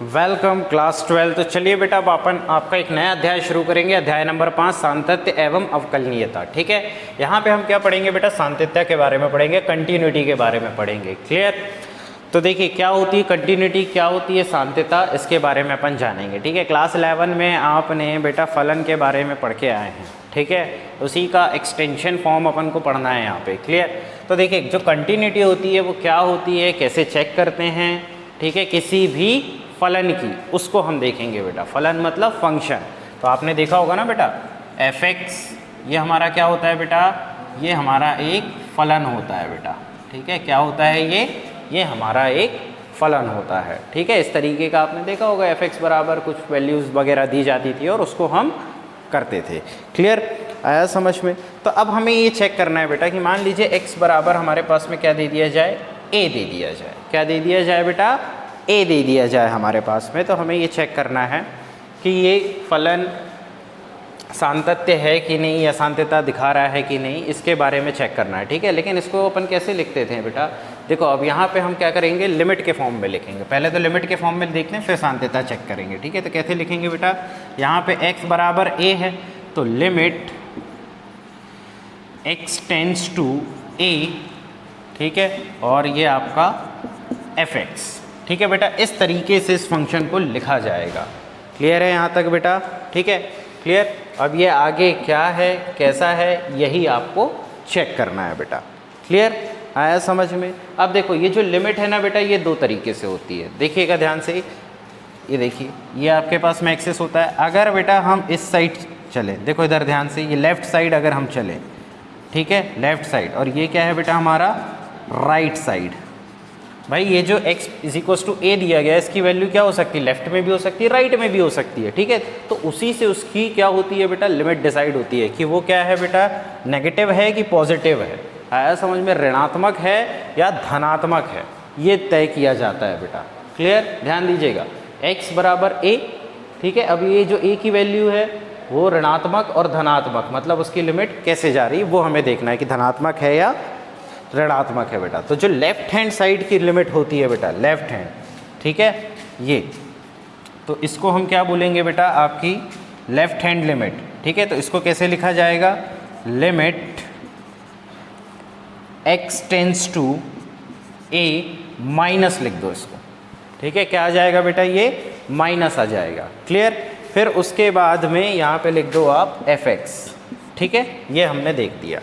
Welcome class 12। तो चलिए बेटा अब अपन आपका एक नया अध्याय शुरू करेंगे, अध्याय नंबर 5 सातत्य एवं अवकलनीयता। ठीक है, यहाँ पे हम क्या पढ़ेंगे बेटा, सातत्य के बारे में पढ़ेंगे, कंटिन्यूटी के बारे में पढ़ेंगे। क्लियर? तो देखिए क्या होती है कंटिन्यूटी, क्या होती है सातत्यता, इसके बारे में अपन जानेंगे। ठीक है, क्लास 11 में आपने बेटा फलन के बारे में पढ़ के आए हैं। ठीक है, उसी का एक्सटेंशन फॉर्म अपन को पढ़ना है यहाँ पे। क्लियर? तो देखिए जो कंटिन्यूटी होती है वो क्या होती है, कैसे चेक करते हैं, ठीक है, किसी भी फलन की, उसको हम देखेंगे बेटा। फलन मतलब फंक्शन। तो आपने देखा होगा ना बेटा, एफ एक्स ये हमारा क्या होता है बेटा, ये हमारा एक फलन होता है बेटा। ठीक है, क्या होता है ये हमारा एक फलन होता है। ठीक है, इस तरीके का आपने देखा होगा, एफ एक्स बराबर कुछ वैल्यूज़ वगैरह दी जाती थी और उसको हम करते थे। क्लियर? आया समझ में? तो अब हमें ये चेक करना है बेटा कि मान लीजिए x बराबर हमारे पास में क्या दे दिया जाए, a दे दिया जाए। क्या दे दिया जाए बेटा, a दे दिया जाए हमारे पास में। तो हमें ये चेक करना है कि ये फलन सातत्य है कि नहीं या सातत्यता दिखा रहा है कि नहीं, इसके बारे में चेक करना है। ठीक है, लेकिन इसको अपन कैसे लिखते थे बेटा, देखो अब यहाँ पे हम क्या करेंगे, लिमिट के फॉर्म में लिखेंगे। पहले तो लिमिट के फॉर्म में देखते हैं, फिर सातत्यता चेक करेंगे। ठीक है, तो कैसे लिखेंगे बेटा, यहाँ पे x बराबर a है तो limit x tends to a, ठीक है, और ये आपका fx। ठीक है बेटा, इस तरीके से इस फंक्शन को लिखा जाएगा। क्लियर है यहाँ तक बेटा? ठीक है, क्लियर। अब ये आगे क्या है, कैसा है, यही आपको चेक करना है बेटा। क्लियर? आया समझ में? अब देखो ये जो लिमिट है ना बेटा, ये दो तरीके से होती है। देखिएगा ध्यान से, ये देखिए, ये आपके पास में एक्सेस होता है। अगर बेटा हम इस साइड चले, देखो इधर ध्यान से, ये लेफ्ट साइड अगर हम चले, ठीक है, लेफ्ट साइड, और ये क्या है बेटा हमारा राइट साइड। भाई ये जो x is equals to a दिया गया है, इसकी वैल्यू क्या हो सकती है, लेफ्ट में भी हो सकती है, राइट में भी हो सकती है। ठीक है, तो उसी से उसकी क्या होती है बेटा, लिमिट डिसाइड होती है कि वो क्या है बेटा, नेगेटिव है कि पॉजिटिव है। आया समझ में? ऋणात्मक है या धनात्मक है, ये तय किया जाता है बेटा। क्लियर? ध्यान दीजिएगा, x बराबर a। ठीक है, अब ये जो a की वैल्यू है वो ऋणात्मक और धनात्मक, मतलब उसकी लिमिट कैसे जा रही है वो हमें देखना है कि धनात्मक है या ऋणात्मक है बेटा। तो जो लेफ्ट हैंड साइड की लिमिट होती है बेटा, लेफ्ट हैंड, ठीक है, ये, तो इसको हम क्या बोलेंगे बेटा, आपकी लेफ्ट हैंड लिमिट। ठीक है, तो इसको कैसे लिखा जाएगा, limit x tends to a minus लिख दो इसको। ठीक है, क्या आ जाएगा बेटा, ये माइनस आ जाएगा। क्लियर? फिर उसके बाद में यहाँ पे लिख दो आप fx। ठीक है, ये हमने देख दिया।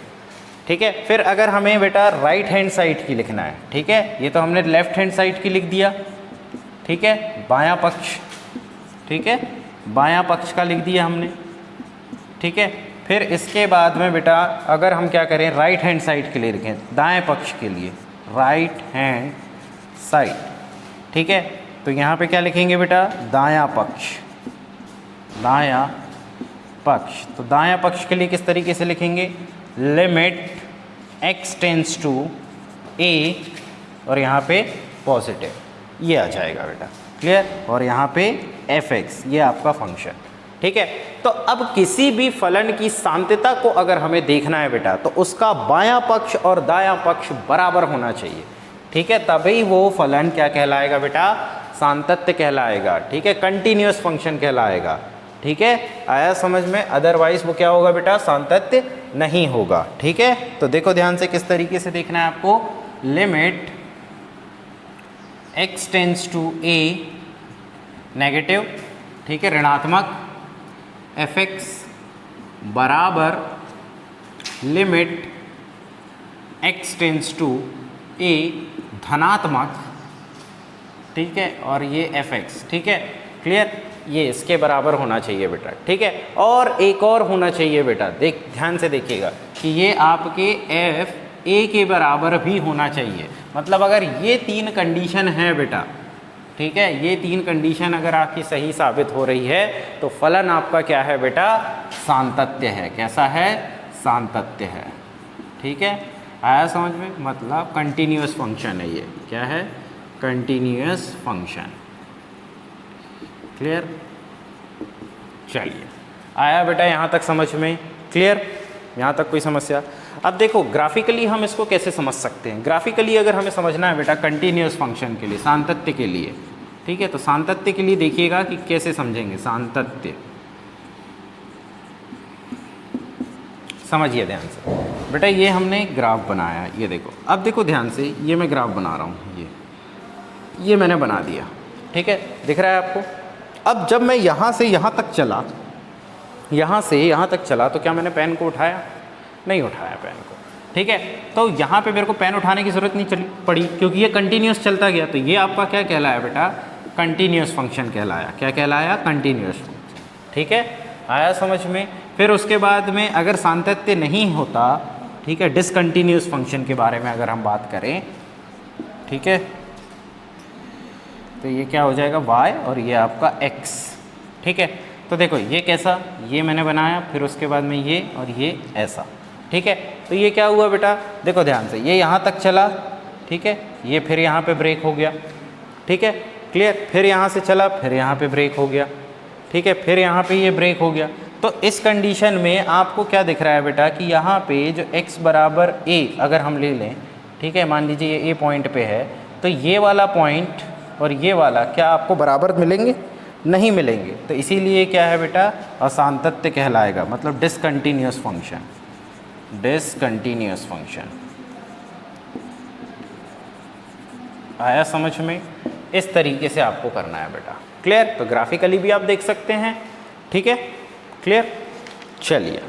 ठीक है, फिर अगर हमें बेटा राइट हैंड साइड की लिखना है, ठीक है, ये तो हमने लेफ्ट हैंड साइड की लिख दिया। ठीक है, बायां पक्ष, ठीक है, बायां पक्ष का लिख दिया हमने। ठीक है, फिर इसके बाद में बेटा अगर हम क्या करें, राइट हैंड साइड के लिए लिखें, दाएं पक्ष के लिए, राइट हैंड साइड। ठीक है, तो यहाँ पे क्या लिखेंगे बेटा, दायां पक्ष, दायां पक्ष। तो दायां पक्ष के लिए किस तरीके से लिखेंगे, limit x tends to a, और यहाँ पे पॉजिटिव, ये आ जाएगा बेटा। क्लियर? और यहाँ पे fx, ये आपका फंक्शन। ठीक है, तो अब किसी भी फलन की सातत्यता को अगर हमें देखना है बेटा, तो उसका बायां पक्ष और दायां पक्ष बराबर होना चाहिए। ठीक है, तभी वो फलन क्या कहलाएगा बेटा, सातत्य कहलाएगा। ठीक है, कंटिन्यूअस फंक्शन कहलाएगा। ठीक है, आया समझ में? अदरवाइज वो क्या होगा बेटा, सातत्य नहीं होगा। ठीक है, तो देखो ध्यान से किस तरीके से देखना है आपको, limit x tends to a negative, ठीक है, ऋणात्मक, fx बराबर limit x tends to a धनात्मक, ठीक है, और ये fx। ठीक है, क्लियर? ये इसके बराबर होना चाहिए बेटा। ठीक है, और एक और होना चाहिए बेटा, देख ध्यान से देखिएगा कि ये आपके f a के बराबर भी होना चाहिए। मतलब अगर ये तीन कंडीशन है बेटा, ठीक है, ये तीन कंडीशन अगर आपकी सही साबित हो रही है तो फलन आपका क्या है बेटा, सातत्य है। कैसा है, सातत्य है। ठीक है, आया समझ में? मतलब कंटिन्यूअस फंक्शन है ये। क्या है, कंटिन्यूअस फंक्शन। क्लियर? चलिए, आया बेटा यहाँ तक समझ में? क्लियर? यहाँ तक कोई समस्या? अब देखो ग्राफिकली हम इसको कैसे समझ सकते हैं। ग्राफिकली अगर हमें समझना है बेटा कंटिन्यूअस फंक्शन के लिए, सातत्य के लिए, ठीक है। तो सातत्य के लिए देखिएगा कि कैसे समझेंगे सातत्य, समझिए ध्यान से बेटा। ये हमने ग्राफ बनाया, ये देखो, अब देखो ध्यान से, ये मैं ग्राफ बना रहा हूँ, ये मैंने बना दिया, ठीक है, दिख रहा है आपको। अब जब मैं यहाँ से यहाँ तक चला, यहाँ से यहाँ तक चला, तो क्या मैंने पेन को उठाया? नहीं उठाया पेन को, ठीक है। तो यहाँ पे मेरे को पेन उठाने की ज़रूरत नहीं पड़ी, क्योंकि ये कंटिन्यूस चलता गया। तो ये आपका क्या कहलाया बेटा? कंटिन्यूस फंक्शन कहलाया। क्या कहलाया? कंटिन्यूस फंक्शन, ठीक है। आया समझ में? फिर उसके बाद में अगर सातत्य नहीं होता, ठीक है, डिसकंटिन्यूस फंक्शन के बारे में अगर हम बात करें, ठीक है, तो ये क्या हो जाएगा? y और ये आपका x, ठीक है। तो देखो ये कैसा, ये मैंने बनाया, फिर उसके बाद में ये और ये ऐसा, ठीक है। तो ये क्या हुआ बेटा? देखो ध्यान से, ये यहाँ तक चला, ठीक है, ये फिर यहाँ पे ब्रेक हो गया, ठीक है, क्लियर। फिर यहाँ से चला, फिर यहाँ पे ब्रेक हो गया, ठीक है, फिर यहाँ पे ये ब्रेक हो गया। तो इस कंडीशन में आपको क्या दिख रहा है बेटा कि यहाँ पे जो x बराबर a अगर हम ले लें, ठीक है, मान लीजिए ये a पॉइंट पे है, तो ये वाला पॉइंट और ये वाला क्या आपको बराबर मिलेंगे? नहीं मिलेंगे। तो इसीलिए क्या है बेटा? असांतत्य कहलाएगा, मतलब डिसकंटिन्यूअस फंक्शन, डिसकंटिन्यूअस फंक्शन। आया समझ में? इस तरीके से आपको करना है बेटा, क्लियर। तो ग्राफिकली भी आप देख सकते हैं, ठीक है, क्लियर। चलिए,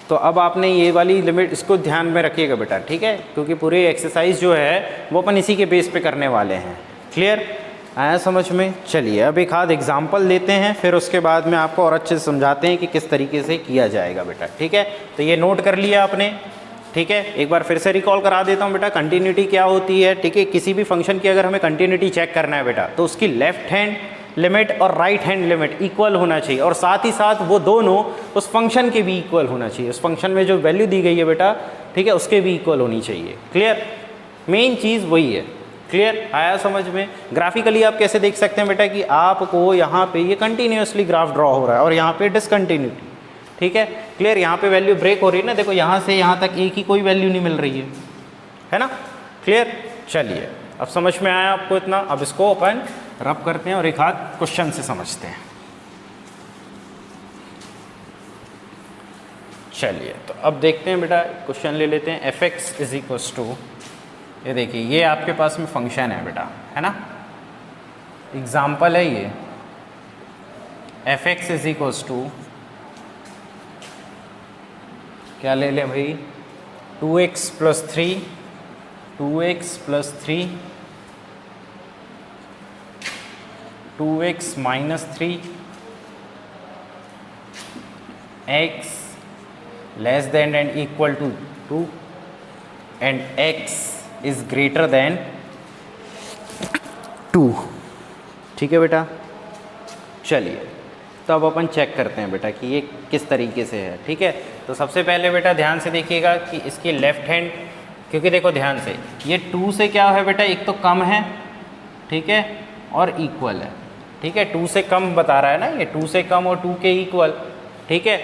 तो अब आपने ये वाली लिमिट, इसको ध्यान में रखिएगा बेटा, ठीक है, क्योंकि पूरी एक्सरसाइज जो है वो अपन इसी के बेस पे करने वाले हैं, क्लियर। आया समझ में? चलिए, अब एक आध एग्जाम्पल लेते हैं, फिर उसके बाद में आपको और अच्छे से समझाते हैं कि किस तरीके से किया जाएगा बेटा, ठीक है। तो ये नोट कर लिया आपने, ठीक है। एक बार फिर से रिकॉल करा देता हूँ बेटा, कंटिन्यूटी क्या होती है, ठीक है। किसी भी फंक्शन की अगर हमें कंटिन्यूटी चेक करना है बेटा, तो उसकी लेफ्ट हैंड लिमिट और राइट हैंड लिमिट इक्वल होना चाहिए, और साथ ही साथ वो दोनों उस फंक्शन के भी इक्वल होना चाहिए। उस फंक्शन में जो वैल्यू दी गई है बेटा, ठीक है, उसके भी इक्वल होनी चाहिए, क्लियर। मेन चीज़ वही है, क्लियर। आया समझ में? ग्राफिकली आप कैसे देख सकते हैं बेटा कि आपको यहाँ पे ये कंटिन्यूसली ग्राफ ड्रॉ हो रहा है और यहाँ पे डिसकंटिन्यूटी, ठीक है, क्लियर। यहाँ पे वैल्यू ब्रेक हो रही है ना, देखो यहाँ से यहाँ तक एक ही कोई वैल्यू नहीं मिल रही है ना, क्लियर। चलिए, अब समझ में आया आपको इतना। अब इसको अपन रब करते हैं और एक आध क्वेश्चन से समझते हैं। चलिए, तो अब देखते हैं बेटा, क्वेश्चन ले लेते हैं। f(x) इज इक्वल्स टू, ये देखिए, ये आपके पास में फंक्शन है बेटा, है ना, एग्जाम्पल है ये। f(x) इज इक्वल्स टू, क्या ले लें भाई? 2x + 3, 2x + 3, 2x - 3, x less than and equal to 2 and x is greater than 2, ठीक है बेटा। चलिए, तो अब अपन चेक करते हैं बेटा कि ये किस तरीके से है, ठीक है। तो सबसे पहले बेटा ध्यान से देखिएगा कि इसकी लेफ्ट हैंड, क्योंकि देखो ध्यान से, ये 2 से क्या है बेटा, एक तो कम है, ठीक है, और इक्वल है, ठीक है। 2 से कम बता रहा है ना, ये 2 से कम और 2 के इक्वल, ठीक है,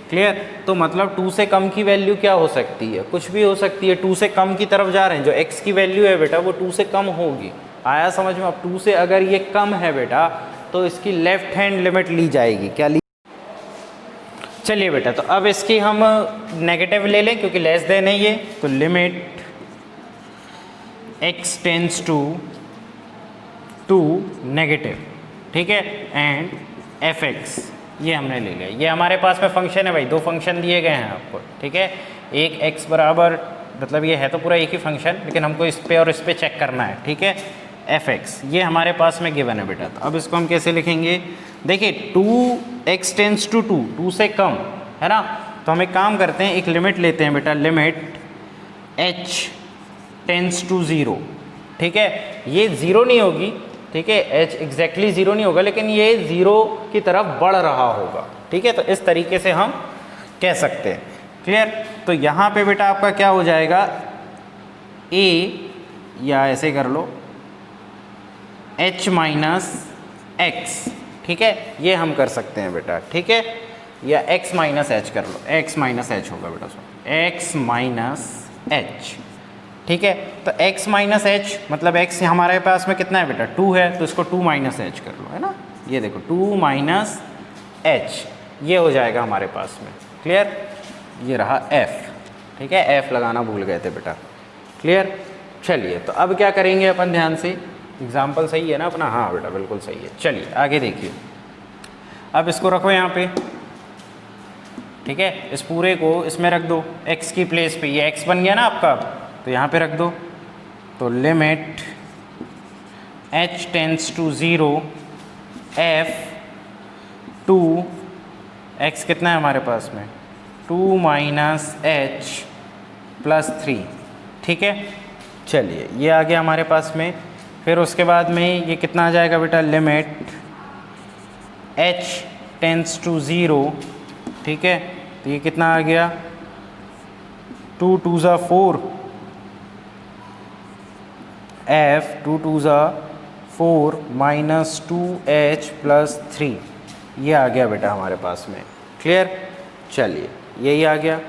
क्लियर। तो मतलब 2 से कम की वैल्यू क्या हो सकती है? कुछ भी हो सकती है। 2 से कम की तरफ जा रहे हैं, जो x की वैल्यू है बेटा वो 2 से कम होगी। आया समझ में? अब 2 से अगर ये कम है बेटा, तो इसकी लेफ्ट हैंड लिमिट ली जाएगी। क्या ली? चलिए बेटा, तो अब इसकी हम नेगेटिव ले लें, क्योंकि लेस देन है ये, तो limit x tends to negative, ठीक है, एंड f(x) ये हमने ले लिया। ये हमारे पास में फंक्शन है भाई, दो फंक्शन दिए गए हैं आपको, ठीक है। एक x बराबर, मतलब ये है तो पूरा एक ही फंक्शन, लेकिन हमको इस पे और इस पे चेक करना है, ठीक है, f(x) ये हमारे पास में गिवन है बेटा। तो अब इसको हम कैसे लिखेंगे? देखिए, 2x टेंड्स टू 2 से कम है ना, तो हम एक काम करते हैं, एक लिमिट लेते हैं बेटा, लिमिट h टेंड्स टू 0, ठीक है। ये 0 नहीं होगी, ठीक है, h एग्जैक्टली 0 नहीं होगा, लेकिन ये 0 की तरफ बढ़ रहा होगा, ठीक है। तो इस तरीके से हम कह सकते हैं, क्लियर। तो यहाँ पे बेटा आपका क्या हो जाएगा, a, या ऐसे कर लो, h - x, ठीक है, ये हम कर सकते हैं बेटा, ठीक है, या x - h कर लो, x - h होगा बेटा, x - h, ठीक है। तो x माइनस एच मतलब x हमारे पास में कितना है बेटा 2 है, तो इसको 2 माइनस एच कर लो, है ना। ये देखो 2 माइनस एच ये हो जाएगा हमारे पास में। क्लियर, ये रहा f, ठीक है। f लगाना भूल गए थे बेटा। क्लियर, चलिए तो अब क्या करेंगे अपन, ध्यान से, एग्जाम्पल सही है ना अपना, हाँ बेटा बिल्कुल सही है। चलिए आगे देखिए, अब इसको रखो यहाँ पे, ठीक है। इस पूरे को इसमें रख दो x की प्लेस पे, ये x बन गया ना आपका, तो यहाँ पे रख दो। तो limit h tends to 0 f 2 x कितना है हमारे पास में 2 माइनस h प्लस 3, ठीक है। चलिए ये आ गया हमारे पास में। फिर उसके बाद में ये कितना आ जाएगा बेटा, लिमिट h टेंड्स टू 0, ठीक है। तो ये कितना आ गया 2 2 ज़ा 4 f 2 2 ज़ा 4 माइनस 2h प्लस 3, ये आ गया बेटा हमारे पास में। क्लियर, चलिए यही आ गया,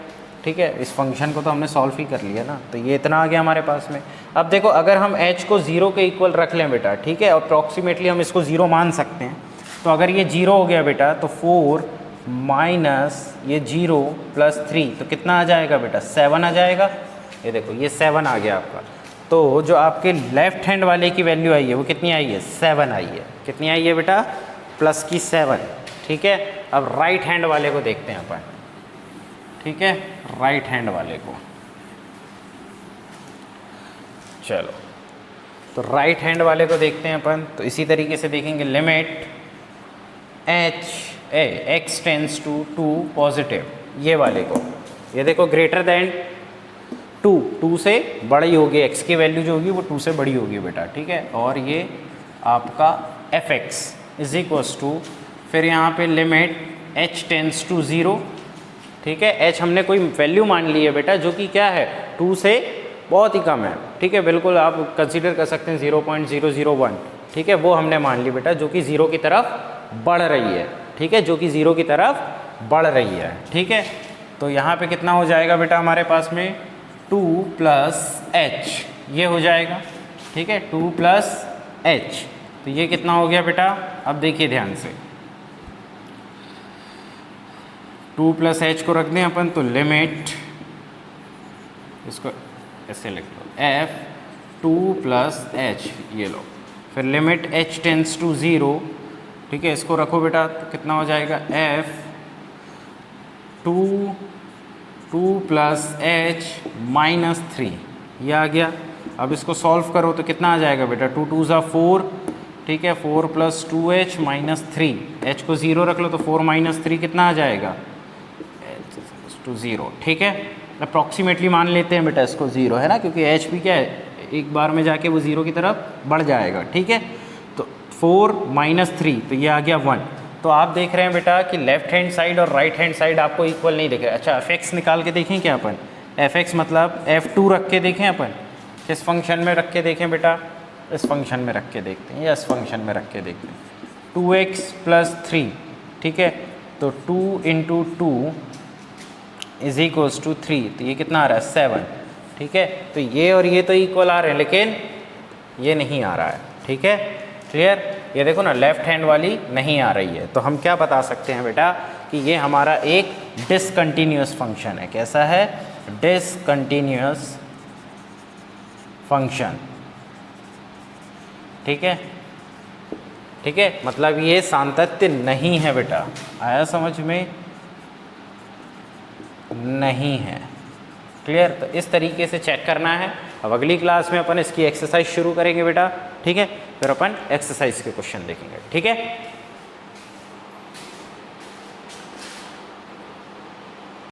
ठीक है। इस फंक्शन को तो हमने सॉल्व ही कर लिया ना, तो ये इतना आ गया हमारे पास में। अब देखो अगर हम h को 0 के इक्वल रख लें बेटा, ठीक है, अप्रॉक्सीमेटली हम इसको 0 मान सकते हैं। तो अगर ये 0 हो गया बेटा, तो 4 माइनस ये 0 प्लस 3, तो कितना आ जाएगा बेटा 7 आ जाएगा। ये देखो ये 7 आ गया आपका। तो जो आपके लेफ्ट हैंड वाले की वैल्यू आई है वो कितनी आई है, 7 आई है। कितनी आई है बेटा, प्लस की 7, ठीक है। अब राइट हैंड वाले को देखते हैं अपन, ठीक है, राइट हैंड वाले को। चलो तो राइट हैंड वाले को देखते हैं अपन। तो इसी तरीके से देखेंगे, limit x tends to 2 positive, ये वाले को, ये देखो ग्रेटर देन 2 से बड़ी होगी, x की वैल्यू जो होगी वो 2 से बड़ी होगी बेटा, ठीक है। और ये आपका fx इज इक्वल्स टू, फिर यहाँ पे लिमिट h टेंड्स टू 0, ठीक है। h हमने कोई वैल्यू मान ली है बेटा जो कि क्या है 2 से बहुत ही कम है, ठीक है। बिल्कुल आप कंसीडर कर सकते हैं 0.001, ठीक है, वो हमने मान ली बेटा, जो कि 0 की तरफ बढ़ रही है, ठीक है, जो कि 0 की तरफ बढ़ रही है, ठीक है। तो यहाँ पे कितना हो जाएगा बेटा हमारे पास में 2 प्लस h, ये हो जाएगा, ठीक है, 2 प्लस h। तो ये कितना हो गया बेटा, अब देखिए ध्यान से, 2 प्लस h को रख दें अपन, तो लिमिट, इसको ऐसे लिख लो, f 2 प्लस h, ये लो, फिर लिमिट h टेंड्स टू 0, ठीक है, इसको रखो बेटा, तो कितना हो जाएगा f 2 प्लस h माइनस 3, ये आ गया। अब इसको सॉल्व करो तो कितना आ जाएगा बेटा, 2 2 ज़ा 4, ठीक है, 4 प्लस 2h माइनस 3, h को 0 रख लो तो 4 माइनस 3 कितना आ जाएगा, टू 0, ठीक है। अप्रॉक्सीमेटली मान लेते हैं बेटा इसको 0, है ना, क्योंकि h भी क्या है, एक बार में जाके वो 0 की तरफ बढ़ जाएगा, ठीक है। तो 4 माइनस 3, तो ये आ गया 1। तो आप देख रहे हैं बेटा कि लेफ्ट हैंड साइड और राइट हैंड साइड आपको इक्वल नहीं दिख रहा है। अच्छा fx निकाल के देखें क्या अपन, fx मतलब f2 रख के देखें अपन, किस फंक्शन में रख के देखें बेटा, इस फंक्शन में रख के देखते हैं, या इस फंक्शन में रख के देखते हैं, 2x प्लस 3, ठीक है। तो 2 इंटू 2 इज इक्वल्स टू 3, तो ये कितना आ रहा है 7, ठीक है। तो ये और ये तो इक्वल आ रहे हैं, लेकिन ये नहीं आ रहा है, ठीक है। क्लियर, ये देखो ना लेफ्ट हैंड वाली नहीं आ रही है। तो हम क्या बता सकते हैं बेटा कि ये हमारा एक डिसकंटिन्यूअस फंक्शन है। कैसा है, डिसकंटिन्यूअस फंक्शन, ठीक है, ठीक है, मतलब ये सातत्य नहीं है बेटा, आया समझ में, नहीं है। क्लियर, तो इस तरीके से चेक करना है। अब अगली क्लास में अपन इसकी एक्सरसाइज शुरू करेंगे बेटा, ठीक है, फिर अपन एक्सरसाइज के क्वेश्चन देखेंगे, ठीक है।